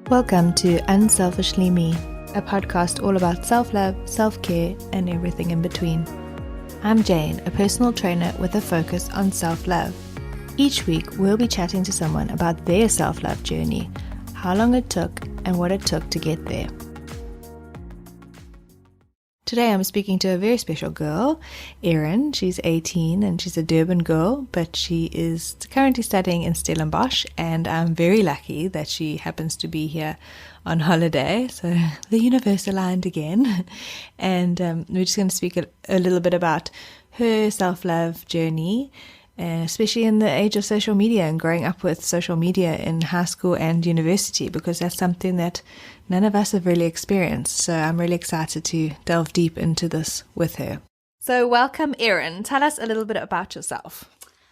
Welcome to Unselfishly Me, a podcast all about self-love, self-care, and everything in between. I'm Jane, a personal trainer with a focus on self-love. Each week, we'll be chatting to someone about their self-love journey, how long it took, and what it took to get there. Today I'm speaking to a very special girl, Erin. She's 18 and she's a Durban girl, but she is currently studying in Stellenbosch, and I'm very lucky that she happens to be here on holiday. So the universe aligned again. And we're just going to speak a little bit about her self-love journey, especially in the age of social media and growing up with social media in high school and university, because that's something that none of us have really experienced. So I'm really excited to delve deep into this with her. So welcome, Erin. Tell us a little bit about yourself.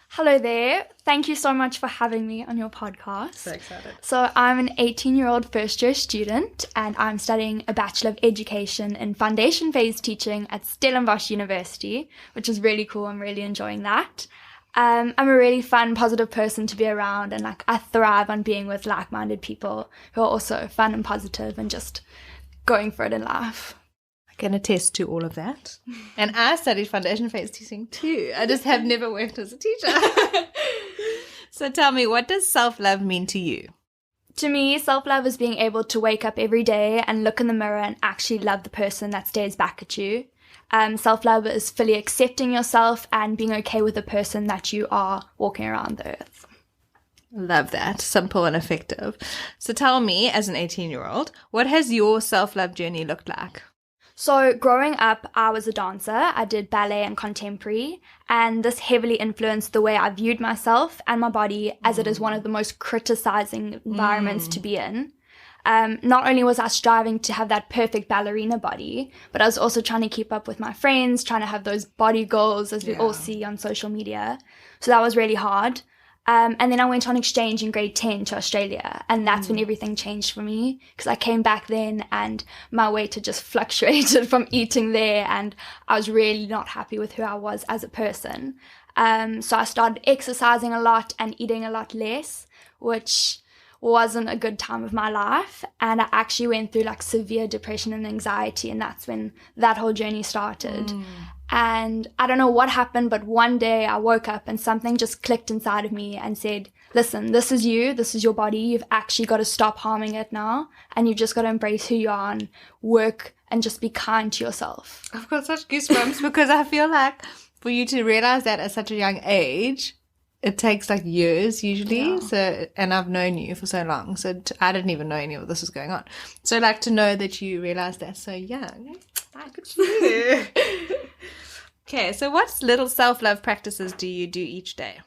Hello there. Thank you so much for having me on your podcast. So excited. So I'm an 18-year-old first-year student, and I'm studying a Bachelor of Education in Foundation Phase Teaching at Stellenbosch University, which is really cool. I'm really enjoying that. I'm a really fun, positive person to be around, and I thrive on being with like-minded people who are also fun and positive and just going for it in life. I can attest to all of that. And I studied foundation phase teaching too. I just have never worked as a teacher. So tell me, what does self-love mean to you? To me, self-love is being able to wake up every day and look in the mirror and actually love the person that stares back at you. Self-love is fully accepting yourself and being okay with the person that you are walking around the earth. Love that. Simple and effective. So tell me, as an 18-year-old, what has your self-love journey looked like? So growing up, I was a dancer. I did ballet and contemporary, and this heavily influenced the way I viewed myself and my body, as it is one of the most criticizing environments to be in. Not only was I striving to have that perfect ballerina body, but I was also trying to keep up with my friends, trying to have those body goals as we all see on social media. So that was really hard. And then I went on exchange in grade 10 to Australia, and that's when everything changed for me, because I came back then and my weight had just fluctuated from eating there, and I was really not happy with who I was as a person. So I started exercising a lot and eating a lot less, which wasn't a good time of my life, and I actually went through severe depression and anxiety, and that's when that whole journey started. And I don't know what happened, but one day I woke up and something just clicked inside of me and said, listen, this is you, this is your body, you've actually got to stop harming it now, and you've just got to embrace who you are and work and just be kind to yourself. I've got such goosebumps because I feel like for you to realize that at such a young age, it takes years usually. So, and I've known you for so long, so I didn't even know any of this was going on. So to know that you realized that so young, good for you. Okay, so what little self-love practices do you do each day?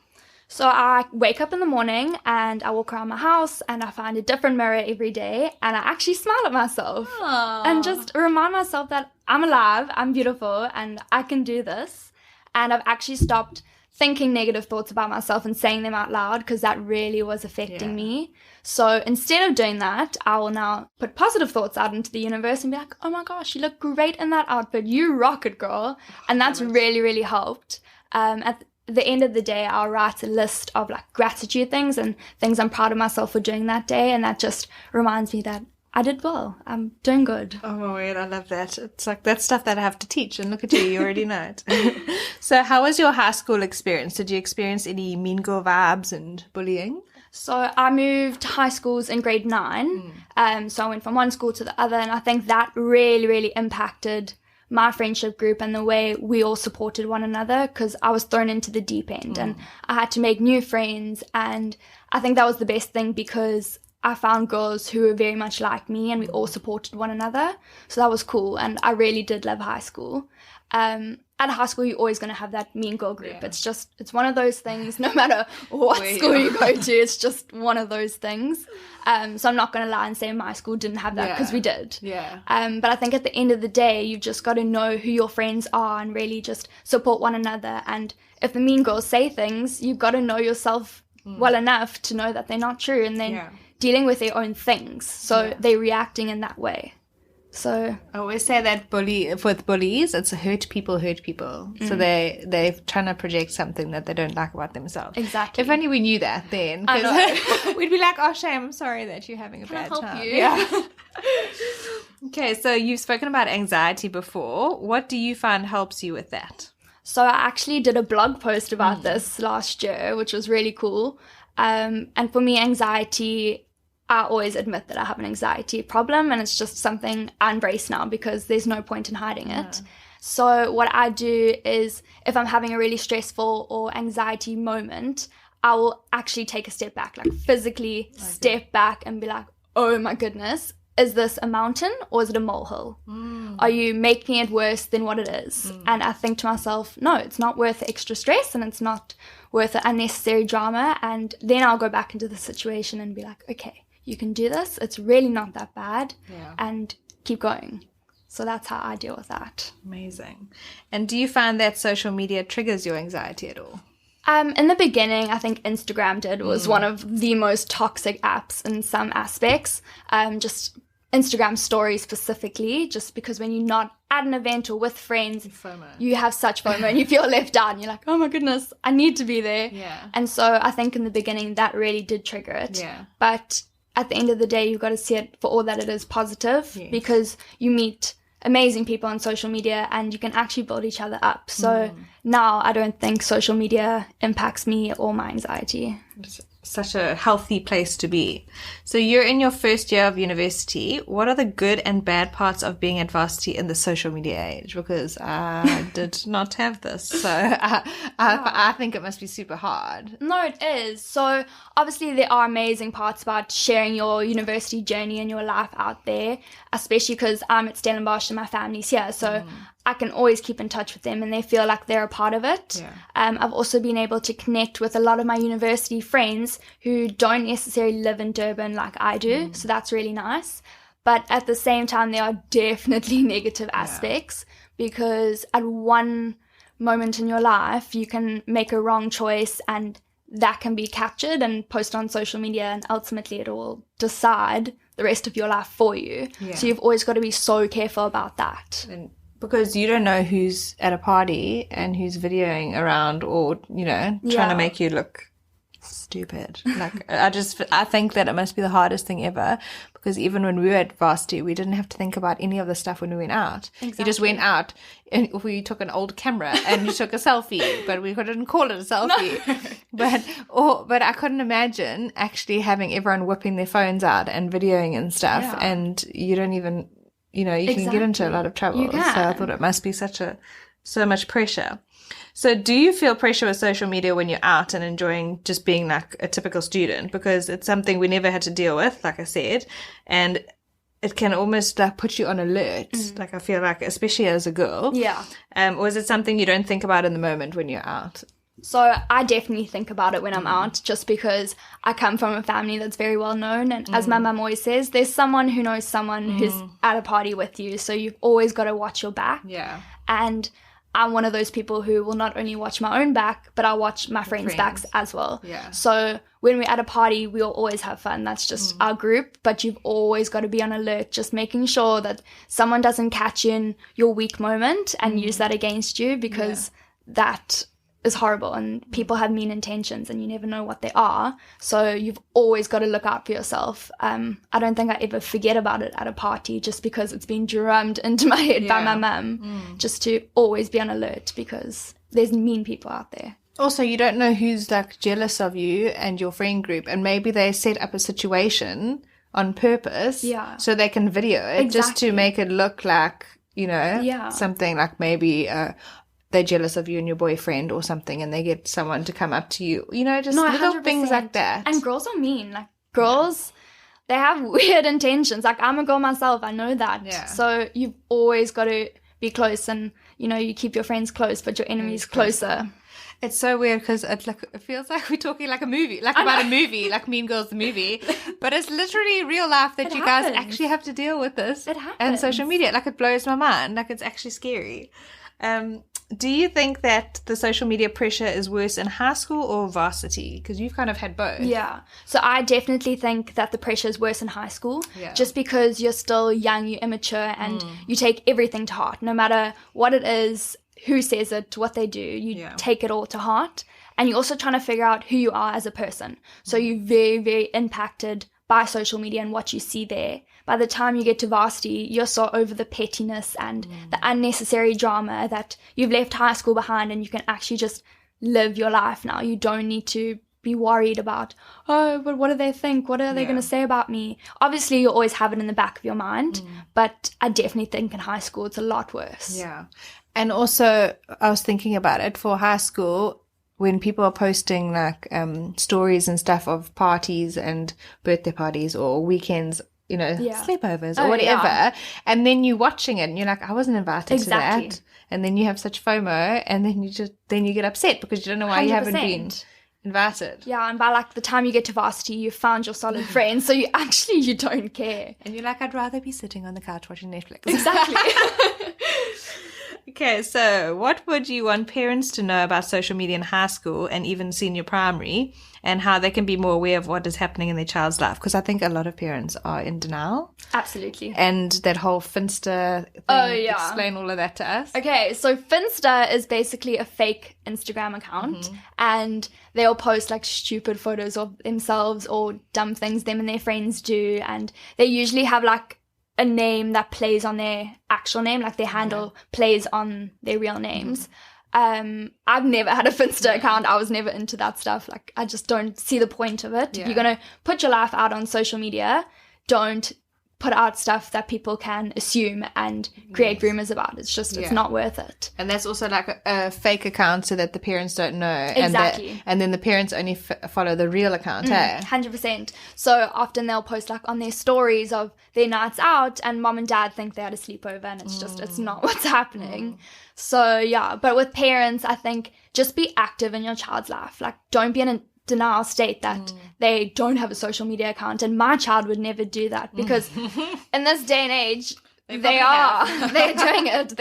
So I wake up in the morning and I walk around my house and I find a different mirror every day, and I actually smile at myself. Aww. And just remind myself that I'm alive, I'm beautiful, and I can do this. And I've actually stopped thinking negative thoughts about myself and saying them out loud, because that really was affecting me. So instead of doing that, I will now put positive thoughts out into the universe and be like, oh my gosh, you look great in that outfit. You rock it, girl. And that's really, really helped. At the end of the day, I'll write a list of gratitude things and things I'm proud of myself for doing that day. And that just reminds me that I did well. I'm doing good. Oh my word, I love that. It's that's stuff that I have to teach, and look at you, you already know it. So how was your high school experience? Did you experience any mean girl vibes and bullying? So I moved high schools in grade 9. So I went from one school to the other, and I think that really, really impacted my friendship group and the way we all supported one another, because I was thrown into the deep end and I had to make new friends. And I think that was the best thing, because I found girls who were very much like me and we all supported one another. So that was cool, and I really did love high school. At high school, you're always going to have that mean girl group. Yeah. It's one of those things, no matter what school you go to, it's just one of those things. So I'm not going to lie and say my school didn't have that, because we did. Yeah. But I think at the end of the day, you've just got to know who your friends are and really just support one another. And if the mean girls say things, you've got to know yourself well enough to know that they're not true, and then dealing with their own things. So they're reacting in that way. So I always say that with bullies, it's hurt people. So they're trying to project something that they don't like about themselves. Exactly. If only we knew that then. Because we'd be like, oh, shame, I'm sorry that you're having a bad time. Help you? Yeah. Okay, so you've spoken about anxiety before. What do you find helps you with that? So I actually did a blog post about this last year, which was really cool. And for me, anxiety, I always admit that I have an anxiety problem, and it's just something I embrace now because there's no point in hiding it. So what I do is, if I'm having a really stressful or anxiety moment, I will actually take a step back, like physically step back and be like, oh my goodness, is this a mountain or is it a molehill? Are you making it worse than what it is? And I think to myself, no, it's not worth the extra stress, and it's not worth the unnecessary drama. And then I'll go back into the situation and be like, okay, you can do this. It's really not that bad. And keep going. So that's how I deal with that. Amazing. And do you find that social media triggers your anxiety at all? In the beginning, I think Instagram was one of the most toxic apps in some aspects. Just Instagram stories specifically, just because when you're not at an event or with friends, FOMO. You have such FOMO and you feel left out and you're like, oh my goodness, I need to be there. And so I think in the beginning that really did trigger it. But at the end of the day, you've got to see it for all that it is, positive, because you meet amazing people on social media and you can actually build each other up. So now I don't think social media impacts me or my anxiety. It's such a healthy place to be. So you're in your first year of university. What are the good and bad parts of being at varsity in the social media age? Because I did not have this. So I think it must be super hard. No, it is. So obviously there are amazing parts about sharing your university journey and your life out there, especially because I'm at Stellenbosch and my family's here. So I can always keep in touch with them and they feel like they're a part of it. I've also been able to connect with a lot of my university friends who don't necessarily live in Durban like I do. So that's really nice. But at the same time, there are definitely negative aspects because at one moment in your life, you can make a wrong choice and that can be captured and posted on social media, and ultimately it will decide the rest of your life for you. So you've always got to be so careful about that. Because you don't know who's at a party and who's videoing around or, trying to make you look stupid. Like, I think that it must be the hardest thing ever, because even when we were at varsity, we didn't have to think about any of the stuff when we went out. You just went out and we took an old camera and you took a selfie, but we couldn't call it a selfie. No. But I couldn't imagine actually having everyone whipping their phones out and videoing and stuff, and you don't even, you can get into a lot of trouble. So I thought it must be so much pressure. So do you feel pressure with social media when you're out and enjoying just being like a typical student? Because it's something we never had to deal with, like I said, and it can almost like put you on alert. Like I feel like, especially as a girl. Or is it something you don't think about in the moment when you're out? So I definitely think about it when I'm out, just because I come from a family that's very well known. And as my mum always says, there's someone who knows someone who's at a party with you. So you've always got to watch your back. And I'm one of those people who will not only watch my own back, but I watch my friends' backs as well. So when we're at a party, we'll always have fun. That's just our group. But you've always got to be on alert, just making sure that someone doesn't catch you in your weak moment and use that against you, because that is horrible and people have mean intentions and you never know what they are. So you've always got to look out for yourself. I don't think I ever forget about it at a party, just because it's been drummed into my head by my mum, just to always be on alert, because there's mean people out there. Also, you don't know who's like jealous of you and your friend group, and maybe they set up a situation on purpose so they can video it just to make it look like, something like maybe they're jealous of you and your boyfriend or something, and they get someone to come up to you, just little 100%. Things like that. And girls are mean. Like, girls, they have weird intentions. Like, I'm a girl myself, I know that. So you've always got to be close, and you keep your friends close but your enemies closer. It's so weird because it feels like we're talking like a movie, like about a movie, like Mean Girls the movie, but it's literally real life that you guys actually have to deal with this. It happens. And social media, like, it blows my mind. Like, it's actually scary. Do you think that the social media pressure is worse in high school or varsity? Because you've kind of had both. Yeah. So I definitely think that the pressure is worse in high school. Yeah. Just because you're still young, you're immature, and you take everything to heart. No matter what it is, who says it, what they do, you take it all to heart. And you're also trying to figure out who you are as a person. So you're very, very impacted by social media and what you see there. By the time you get to varsity, you're so over the pettiness and the unnecessary drama that you've left high school behind, and you can actually just live your life now. You don't need to be worried about, oh, but what do they think? What are they going to say about me? Obviously, you always have it in the back of your mind, but I definitely think in high school it's a lot worse. Yeah. And also, I was thinking about it for high school, when people are posting like stories and stuff of parties and birthday parties or weekends, you know, sleepovers or whatever, and then you're watching it and you're like, I wasn't invited to that. And then you have such FOMO, and then you get upset because you don't know why 100%. You haven't been invited. Yeah, and by like the time you get to varsity, you found your solid friends, so you don't care. And you're like, I'd rather be sitting on the couch watching Netflix. Exactly. Okay, so what would you want parents to know about social media in high school and even senior primary, and how they can be more aware of what is happening in their child's life? Because I think a lot of parents are in denial. Absolutely. And that whole Finsta thing, explain all of that to us. Okay, so Finsta is basically a fake Instagram account, and they'll post like stupid photos of themselves or dumb things them and their friends do, and they usually have like a name that plays on their actual name, like their handle plays on their real names. I've never had a Finsta account. I was never into that stuff. Like, I just don't see the point of it. If you're going to put your life out on social media, don't put out stuff that people can assume and create rumors about. It's just, it's not worth it. And that's also like a fake account so that the parents don't know. Exactly. And then the parents only follow the real account, 100%. So often they'll post like on their stories of their nights out, and mom and dad think they had a sleepover, and it's just, it's not what's happening. So yeah, but with parents, I think just be active in your child's life. Like, don't be in a denial state that they don't have a social media account, and my child would never do that, because in this day and age they're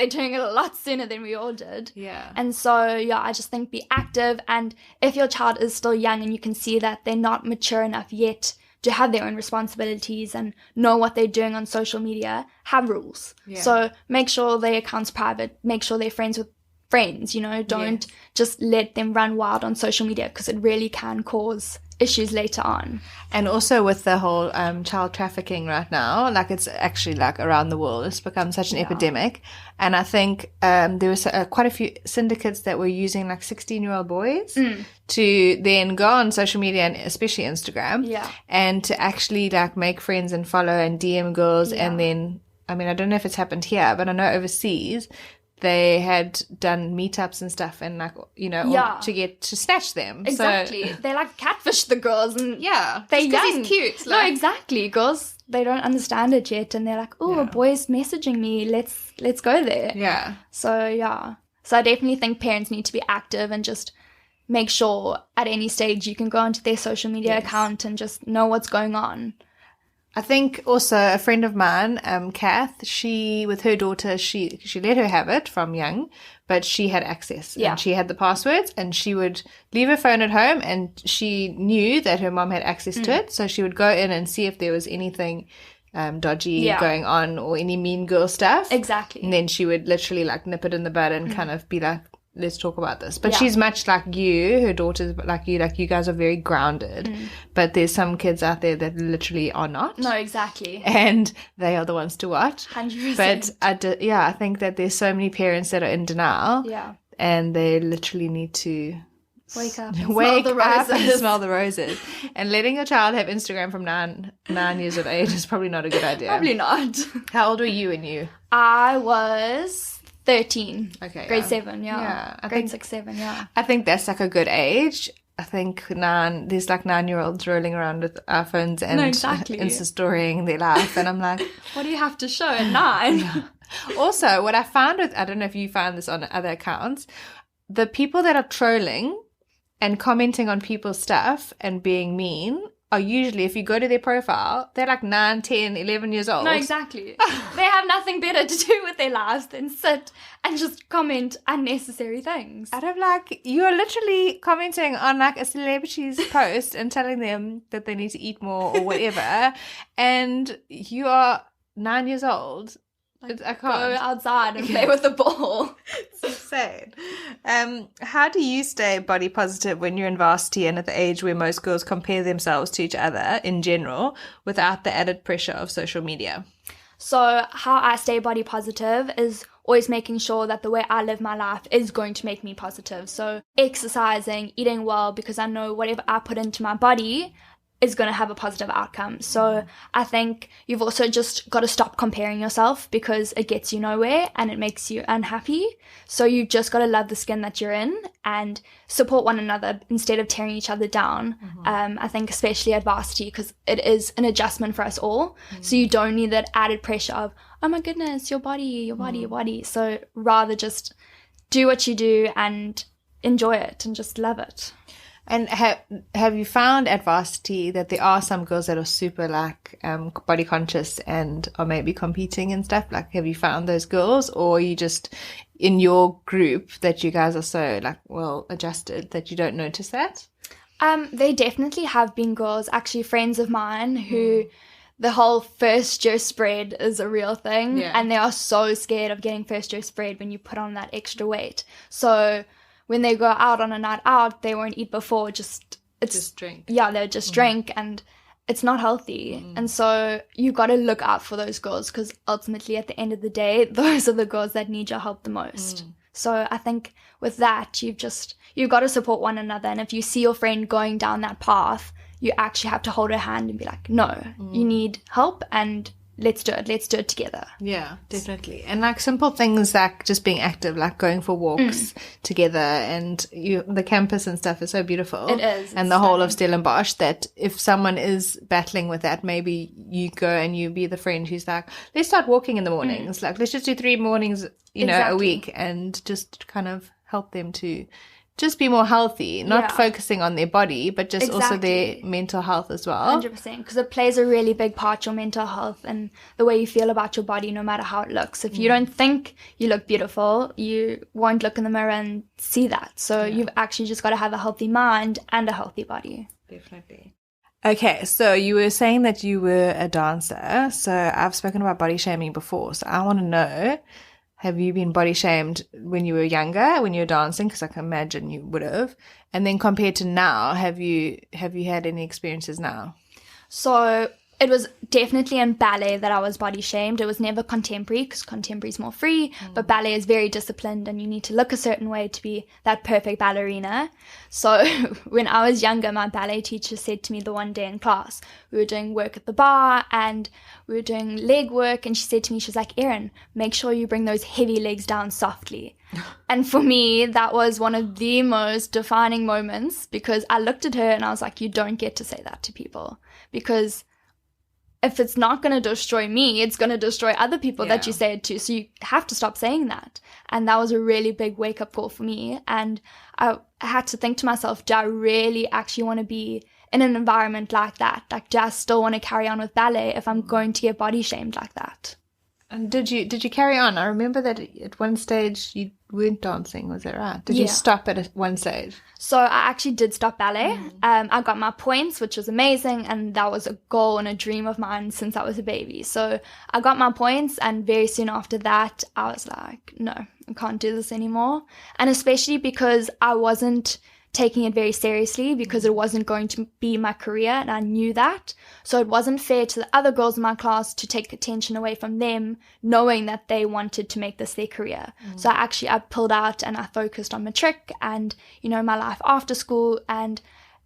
doing it a lot sooner than we all did. And so I just think be active, and if your child is still young and you can see that they're not mature enough yet to have their own responsibilities and know what they're doing on social media, have rules. So make sure their account's private, make sure they're friends with friends, you know, don't just let them run wild on social media, because it really can cause issues later on. And also with the whole child trafficking right now, like, it's actually like around the world, it's become such an epidemic. And I think there was quite a few syndicates that were using like 16-year-old boys to then go on social media, and especially Instagram, and to actually like make friends and follow and DM girls. And then, I mean, I don't know if it's happened here, but I know overseas they had done meetups and stuff, and like, you know, to snatch them. Exactly. So, they like catfish the girls, and they're young. He's cute. Like. No, exactly. Girls, they don't understand it yet, and they're like, oh, a boy's messaging me. Let's go there. Yeah. So So I definitely think parents need to be active and just make sure at any stage you can go onto their social media account and just know what's going on. I think also a friend of mine, Kath, she, with her daughter, she let her have it from young, but she had access and she had the passwords, and she would leave her phone at home, and she knew that her mom had access to it. So she would go in and see if there was anything dodgy going on or any mean girl stuff. Exactly. And then she would literally like nip it in the bud and kind of be like, let's talk about this. But she's much like you, her daughter's like you guys are very grounded. But there's some kids out there that literally are not. No, exactly. And they are the ones to watch. 100%. But I think that there's so many parents that are in denial. Yeah. And they literally need to wake up and smell the roses. And letting your child have Instagram from 9 years of age is probably not a good idea. Probably not. How old were you when you? I was 13. Okay. Grade 7, grade 6, 7, I think that's like a good age. I think there's like 9-year-olds rolling around with iPhones and Insta-storying their life. And I'm like, what do you have to show at 9? Also, what I found I don't know if you found this on other accounts, the people that are trolling and commenting on people's stuff and being mean are usually, if you go to their profile, they're like 9, 10, 11 years old. No, exactly. They have nothing better to do with their lives than sit and just comment unnecessary things. And I'm like, you're literally commenting on like a celebrity's post and telling them that they need to eat more or whatever, and you are 9 years old. I can't. Go outside and play with the ball. It's insane. How do you stay body positive when you're in varsity and at the age where most girls compare themselves to each other in general without the added pressure of social media? So how I stay body positive is always making sure that the way I live my life is going to make me positive. So exercising, eating well, because I know whatever I put into my body is going to have a positive outcome. So I think you've also just got to stop comparing yourself, because it gets you nowhere and it makes you unhappy. So you've just got to love the skin that you're in and support one another instead of tearing each other down. I think especially at varsity, because it is an adjustment for us all. So you don't need that added pressure of, oh my goodness, your body, your body, your body. So rather just do what you do and enjoy it and just love it. And have you found at varsity that there are some girls that are super like body conscious and are maybe competing and stuff? Like, have you found those girls, or are you just in your group that you guys are so like well adjusted that you don't notice that? They definitely have been girls, actually friends of mine who the whole first year spread is a real thing, and they are so scared of getting first year spread when you put on that extra weight. So when they go out on a night out, they won't eat before, just drink. Yeah, they'll just drink, and it's not healthy. And so you got to look out for those girls, because ultimately at the end of the day, those are the girls that need your help the most. So I think with that, you've got to support one another. And if you see your friend going down that path, you actually have to hold her hand and be like, no, you need help, and let's do it together. Yeah, definitely. And like simple things like just being active, like going for walks together, and the campus and stuff is so beautiful. It is. And the whole of Stellenbosch, that if someone is battling with that, maybe you go and you be the friend who's like, let's start walking in the mornings. Like, let's just do 3 mornings, a week, and just kind of help them to just be more healthy, not focusing on their body, but just also their mental health as well. 100%, because it plays a really big part, your mental health and the way you feel about your body, no matter how it looks. If you don't think you look beautiful, you won't look in the mirror and see that. So you've actually just got to have a healthy mind and a healthy body. Definitely. Okay, so you were saying that you were a dancer. So I've spoken about body shaming before. So I want to know, have you been body shamed when you were younger, when you were dancing? Because I can imagine you would have. And then compared to now, have you had any experiences now? So it was definitely in ballet that I was body shamed. It was never contemporary, because contemporary is more free, but ballet is very disciplined and you need to look a certain way to be that perfect ballerina. So when I was younger, my ballet teacher said to me the one day in class, we were doing work at the bar and we were doing leg work, and she said to me, she's like, Erin, make sure you bring those heavy legs down softly. And for me, that was one of the most defining moments, because I looked at her and I was like, you don't get to say that to people, because if it's not going to destroy me, it's going to destroy other people that you say it to. So you have to stop saying that. And that was a really big wake-up call for me. And I had to think to myself, do I really actually want to be in an environment like that? Like, do I still want to carry on with ballet if I'm going to get body shamed like that? And did you carry on? I remember that at one stage you weren't dancing, was that right? Did you stop at one stage? So I actually did stop ballet. I got my points, which was amazing, and that was a goal and a dream of mine since I was a baby. So I got my points, and very soon after that, I was like, no, I can't do this anymore. And especially because I wasn't taking it very seriously, because it wasn't going to be my career, and I knew that. So it wasn't fair to the other girls in my class to take attention away from them, knowing that they wanted to make this their career. So I pulled out and I focused on matric and, my life after school, and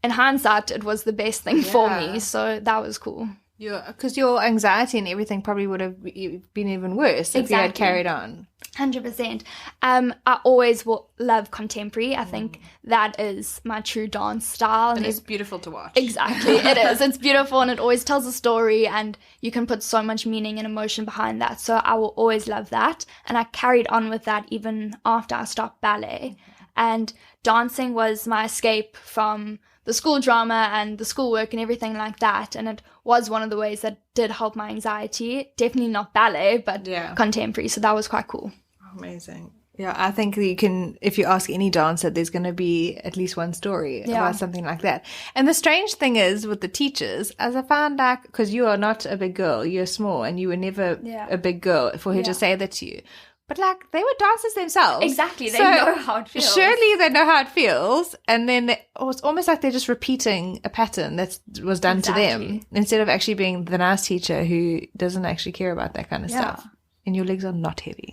in hindsight, it was the best thing for me. So that was cool. Because your anxiety and everything probably would have been even worse if you had carried on. 100%. I always will love contemporary. I think that is my true dance style. And it's beautiful to watch. Exactly, it is. It's beautiful, and it always tells a story, and you can put so much meaning and emotion behind that. So I will always love that. And I carried on with that even after I stopped ballet. And dancing was my escape from the school drama and the schoolwork and everything like that. And it was one of the ways that did help my anxiety. Definitely not ballet, but contemporary. So that was quite cool. Amazing. Yeah, I think you can, if you ask any dancer, there's going to be at least one story about something like that. And the strange thing is with the teachers, as I found like, because you are not a big girl, you're small, and you were never a big girl for her to say that to you. But like, they were dancers themselves. Exactly. They know how it feels. Surely they know how it feels. And then it's almost like they're just repeating a pattern that was done to them, instead of actually being the nice teacher who doesn't actually care about that kind of stuff. And your legs are not heavy.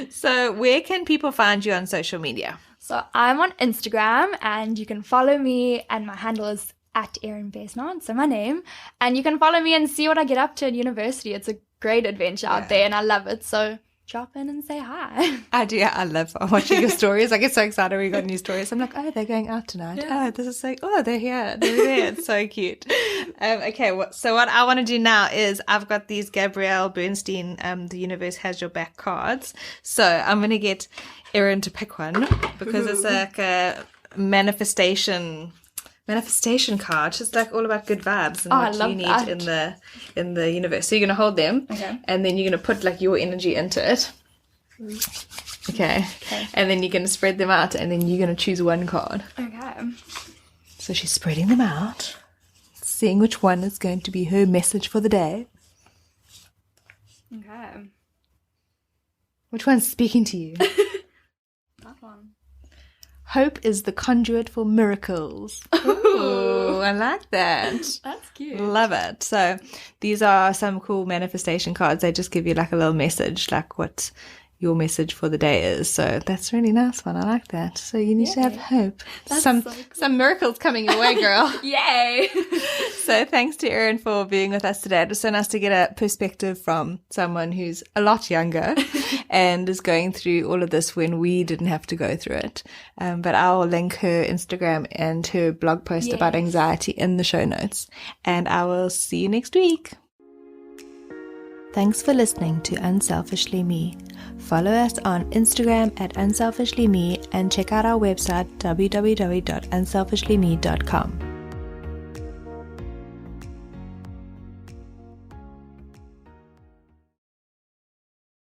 So where can people find you on social media? So I'm on Instagram, and you can follow me, and my handle is at Erin Besnard, so my name. And you can follow me and see what I get up to at university. It's a great adventure out there, and I love it. So drop in and say hi. I do. I love watching your stories. I get so excited when you got new stories. I'm like, oh, they're going out tonight. Oh, this is so, oh, they're here. They're there. It's so cute. Okay. So what I want to do now is I've got these Gabrielle Bernstein, The Universe Has Your Back cards. So I'm going to get Erin to pick one because it's like a manifestation card. It's like all about good vibes and what you need in the universe. So you're gonna hold them, and then you're gonna put like your energy into it. Okay. And then you're gonna spread them out, and then you're gonna choose one card. Okay. So she's spreading them out, seeing which one is going to be her message for the day. Okay. Which one's speaking to you? That one. Hope is the conduit for miracles. Ooh, I like that. That's cute. Love it. So these are some cool manifestation cards. They just give you like a little message, like what your message for the day is. So that's a really nice one. I like that. So you need to have hope. Some miracles coming your way, girl. Yay. So thanks to Erin for being with us today. It was so nice to get a perspective from someone who's a lot younger and is going through all of this when we didn't have to go through it. But I'll link her Instagram and her blog post about anxiety in the show notes. And I will see you next week. Thanks for listening to Unselfishly Me. Follow us on Instagram at unselfishlyme and check out our website www.unselfishlyme.com.